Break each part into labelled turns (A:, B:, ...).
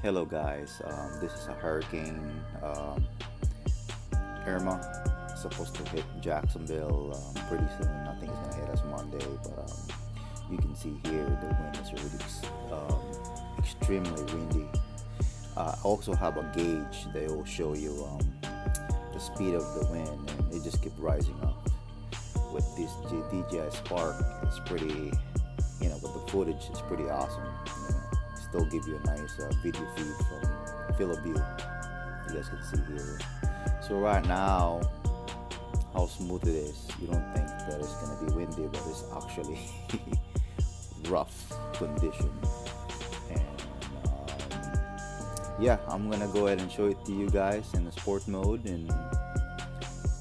A: Hello guys, this is a hurricane Irma, supposed to hit Jacksonville pretty soon. I think it's gonna hit us Monday, but you can see here the wind is really extremely windy. I also have a gauge that will show you the speed of the wind, and it just keeps rising up. With this Dji Spark, it's pretty, with the footage, it's pretty awesome. Still give you a nice video feed from field of view. You guys can see here. So right now, how smooth it is, you don't think that it's gonna be windy, but it's actually rough condition. And yeah, I'm gonna go ahead and show it to you guys in the sport mode and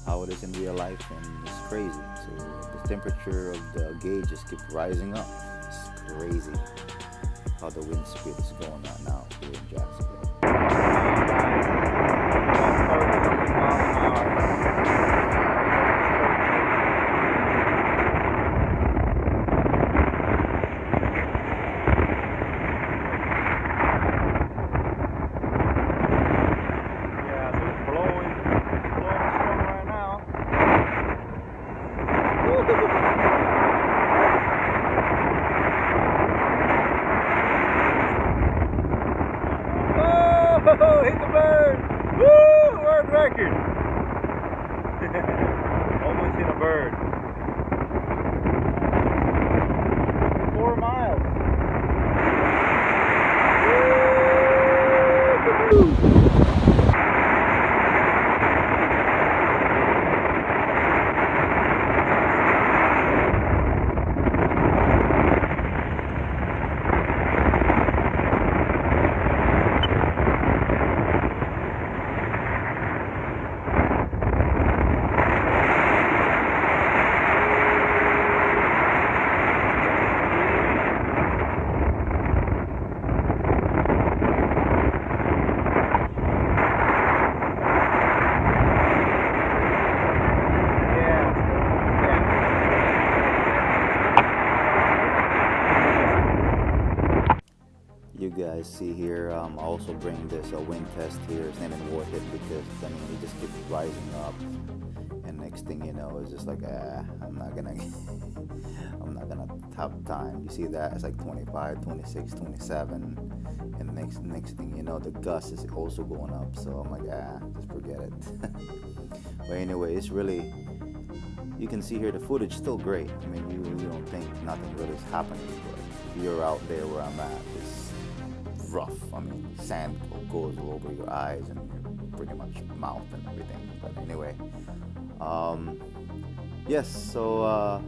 A: how it is in real life, and it's crazy. So the temperature of the gauge just keeps rising up. It's crazy how the wind speed is going on now here in Jacksonville.
B: Oh, hit the bird! Woo! World record! Almost hit a bird. 4 miles. Woo!
A: You guys see here, I also bring this wind test here. It's not even worth it because it just keeps rising up, and next thing you know, it's just like I'm not gonna I'm not gonna have time. You see that it's like 25, 26, 27, and next thing you know, the gust is also going up. So I'm like just forget it. But anyway, it's really, you can see here the footage still great. I mean, you don't think nothing really is happening, but if you're out there where I'm at, it's rough. I mean, sand goes all over your eyes and pretty much mouth and everything. But anyway, yes, so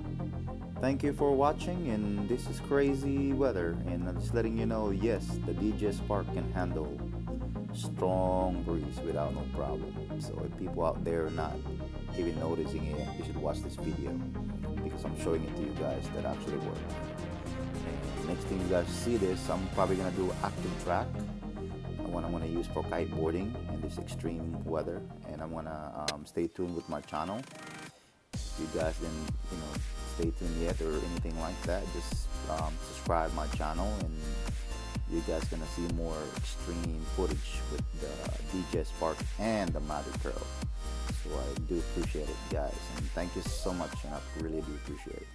A: thank you for watching, and this is crazy weather, and I'm just letting you know, yes, the Dji Spark can handle strong breeze without no problem. So if people out there are not even noticing it, they should watch this video because I'm showing it to you guys that actually works. Next thing you guys see this, I'm probably gonna do active track. I'm gonna use for kiteboarding in this extreme weather, and I'm gonna stay tuned with my channel. If you guys didn't, stay tuned yet or anything like that, just subscribe my channel, and you guys gonna see more extreme footage with the Dji Spark and the Mavic Pro. So I do appreciate it, guys, and thank you so much, and I really do appreciate it.